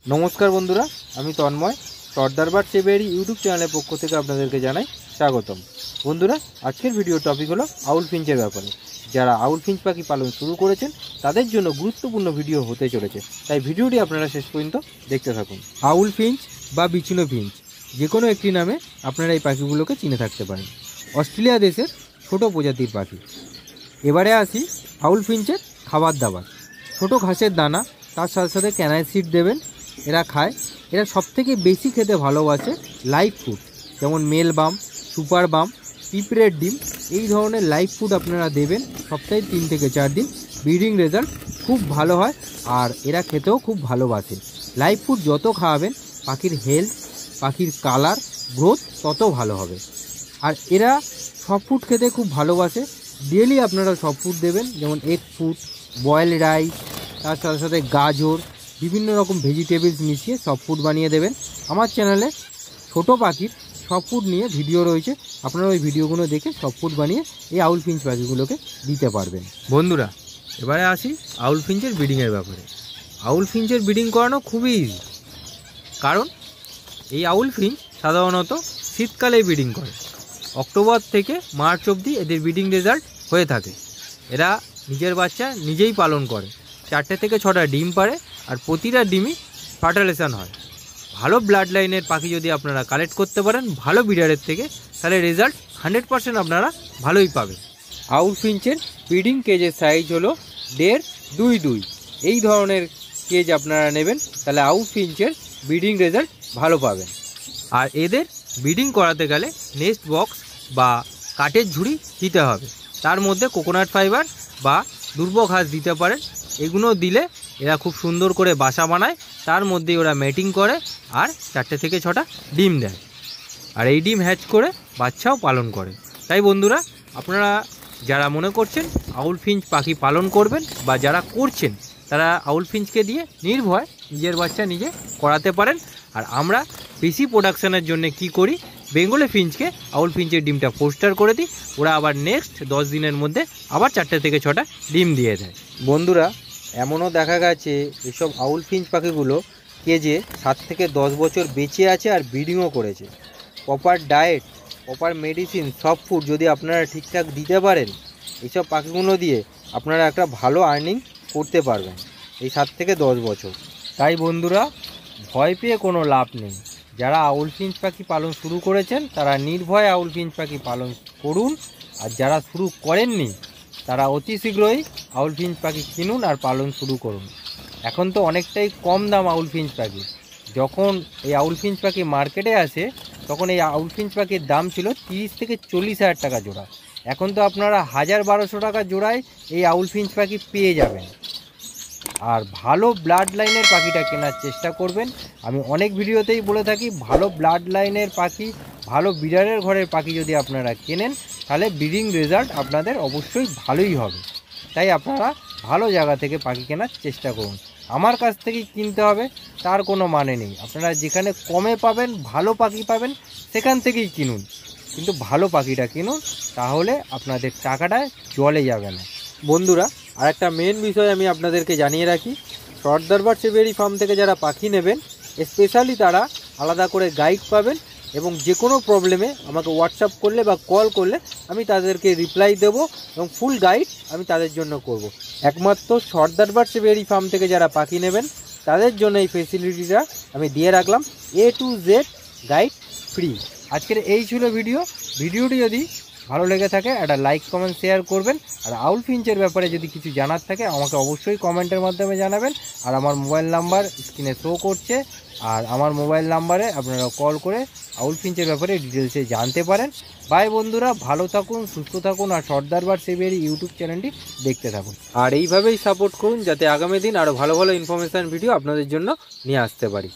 नमस्कार बंधुरा आमी तन्मय सर्दार बार्ड सेवियारी यूट्यूब चैनल पक्ष थेके आपनादेरके जानाई स्वागतम। बंधुरा आजकेर भिडियो टपिक हलो आउल फिंचेर ब्यापारे। যারা আউল ফিঞ্চ পাখি পালন শুরু করেছেন তাদের জন্য গুরুত্বপূর্ণ ভিডিও হতে চলেছে, তাই ভিডিওটি আপনারা শেষ পর্যন্ত দেখতে থাকুন। আউল ফিঞ্চ বা বিচুনো ফিঞ্চ যে কোনো একটি নামে আপনারা এই পাখিগুলোকে চিনে থাকতে পারেন। অস্ট্রেলিয়া দেশের ছোট প্রজাতির পাখি। এবারে আসি আউল ফিঞ্চের খাবার দাবার। ছোট ঘাসের দানা, তার সাথে সাথে ক্যানাই সিড দেবেন। এরা খায়। এরা সবথেকে বেশি খেতে ভালোবাসে লাইভ ফুড, যেমন মেল বাম, সুপার বাম, পিঁপড়ের ডিম, এই ধরনের লাইভ ফুড আপনারা দেবেন সপ্তাহে 3 থেকে 4 দিন। ব্রিডিং রেজাল্ট খুব ভালো হয় আর এরা খেতেও খুব ভালোবাসে। লাইভ ফুড যত খাওয়াবেন পাখির হেলথ, পাখির কালার, গ্রোথ তত ভালো হবে। আর এরা সব ফুড খেতে খুব ভালোবাসে। ডেলি আপনারা সব ফুড দেবেন, যেমন এগ ফুড, বয়েল রাইস, তার সাথে সাথে গাজর, বিভিন্ন রকম ভেজিটেবলস মিশিয়ে সব ফুড বানিয়ে দেবেন। আমার চ্যানেলে ছোট পাখির সব ফুড নিয়ে ভিডিও রয়েছে, আপনারা ওই ভিডিওগুলো দেখে সব ফুড বানিয়ে এই আউল ফিঞ্চ পাখিগুলোকে দিতে পারবেন। বন্ধুরা এবারে আসি আউল ফিঞ্চের ব্রিডিংয়ের ব্যাপারে। আউল ফিঞ্চের ব্রিডিং করানো খুবই ইজি, কারণ এই আউল ফিঞ্চ সাধারণত শীতকালেই ব্রিডিং করে। অক্টোবর থেকে মার্চ অবধি এদের ব্রিডিং রেজাল্ট হয়ে থাকে। এরা নিজের বাচ্চা নিজেই পালন করে। 4 থেকে 6টা ডিম পারে আর প্রতিটা ডিমই ফার্টিলাইজেশন হয়। ভালো ব্লাড লাইনের পাখি যদি আপনারা কালেক্ট করতে পারেন ভালো ব্রিডারের থেকে, তাহলে রেজাল্ট 100% আপনারা ভালোই পাবেন। আউল ফিঞ্চের ব্রিডিং কেজের সাইজ হলো 1.5-2.2। এই ধরনের কেজ আপনারা নেবেন, তাহলে আউল ফিঞ্চের ব্রিডিং রেজাল্ট ভালো পাবেন। আর এদের ব্রিডিং করাতে গেলে নেস্ট বক্স বা কাঠের ঝুড়ি দিতে হবে। তার মধ্যে কোকোনাট ফাইবার বা দুর্ব ঘাস দিতে পারেন। এগুলো দিলে এরা খুব সুন্দর করে বাসা বানায়, তার মধ্যে ওরা ম্যাটিং করে আর 4 থেকে 6টা ডিম দেয়। আর এই ডিম হ্যাচ করে বাচ্চাও পালন করে। তাই বন্ধুরা আপনারা যারা মনে করছেন আউল ফিঞ্চ পাখি পালন করবেন বা যারা করছেন, তারা আউল ফিঞ্চকে দিয়ে নির্ভয় নিজের বাচ্চা নিজে করাতে পারেন। আর আমরা বেশি প্রোডাকশানের জন্য কি করি, বেঙ্গলি ফিঞ্চকে আউল ফিঞ্চের ডিমটা পোস্টার করে দিই, ওরা আবার নেক্সট 10 দিনের মধ্যে আবার 4 থেকে 6টা ডিম দিয়ে দেয়। বন্ধুরা এমনও দেখা গেছে এসব আউল ফিঞ্চ পাখিগুলো কেজে 7 থেকে 10 বছর বেঁচে আছে আর ব্রিডিংও করেছে। প্রপার ডায়েট, প্রপার মেডিসিন, সব ফুড যদি আপনারা ঠিকঠাক দিতে পারেন, এইসব পাখিগুলো দিয়ে আপনারা একটা ভালো আর্নিং করতে পারবেন এই 7 থেকে 10 বছর। তাই বন্ধুরা ভয় পেয়ে কোনো লাভ নেই। যারা আউল ফিঞ্চ পাখি পালন শুরু করেছেন তারা নির্ভয়ে আউল ফিঞ্চ পাখি পালন করুন। আর যারা শুরু করেননি তারা অতি শীঘ্রই আউল ফিঞ্চ পাখি কিনুন আর পালন শুরু করুন। এখন তো অনেকটাই কম দাম আউল ফিঞ্চ পাখি। যখন এই আউল ফিঞ্চ পাখি মার্কেটে আসে তখন এই আউল ফিঞ্চ পাখির দাম ছিল 30 থেকে 40 হাজার টাকা জোড়া। এখন তো আপনারা 1000-1200 টাকা জোড়ায় এই আউল ফিঞ্চ পাখি পেয়ে যাবেন। আর ভালো ব্লাড লাইনের পাখিটা কেনার চেষ্টা করবেন। আমি অনেক ভিডিওতেই বলে থাকি, ভালো ব্লাড লাইনের পাখি, ভালো ব্রিডারের ঘরের পাখি যদি আপনারা কেনেন তাহলে ব্রিডিং রেজাল্ট আপনাদের অবশ্যই ভালোই হবে। তাই আপনারা ভালো জায়গা থেকে পাখি কেনার চেষ্টা করুন। আমার কাছ থেকেই কিনতে হবে তার কোনো মানে নেই। আপনারা যেখানে কমে পাবেন, ভালো পাখি পাবেন, সেখান থেকেই কিনুন, কিন্তু ভালো পাখিটা কিনুন, তাহলে আপনাদের টাকাটা জলে যাবে না। বন্ধুরা আর একটা মেন বিষয় আমি আপনাদেরকে জানিয়ে রাখি, সর্দার বার্ড সেভিয়ারি ফার্ম থেকে যারা পাখি নেবেন স্পেশালি তারা আলাদা করে গাইড পাবেন, এবং যে কোনো প্রবলেমে আমাকে হোয়াটসঅ্যাপ করলে বা কল করলে আমি তাদেরকে রিপ্লাই দেব এবং ফুল গাইড আমি তাদের জন্য করব। একমাত্র সর্দার বার্ড সেভিয়ারি ফার্ম থেকে যারা পাখি নেবেন তাদের জন্য এই ফেসিলিটিটা আমি দিয়ে রাখলাম, A to Z guide free. আজকের এই ছিল ভিডিওটি যদি ভালো লেগে থাকে একটা লাইক, কমেন্ট, শেয়ার করবেন। আর আউল ফিঞ্চের ব্যাপারে যদি কিছু জানার থাকে আমাকে অবশ্যই কমেন্টের মাধ্যমে জানাবেন। আর আমার মোবাইল নাম্বার স্ক্রিনে শো করছে, আর আমার মোবাইল নাম্বারে আপনারা কল করে আউল ফিঞ্চের ব্যাপারে ডিটেলসে জানতে পারেন। বাই বন্ধুরা, ভালো থাকুন, সুস্থ থাকুন, আর সর্দার বার্ড সেভিয়ারি ইউটিউব চ্যানেলটি দেখতে থাকুন। আর এইভাবেই সাপোর্ট করুন যাতে আগামী দিন আরও ভালো ভালো ইনফরমেশান ভিডিও আপনাদের জন্য নিয়ে আসতে পারি।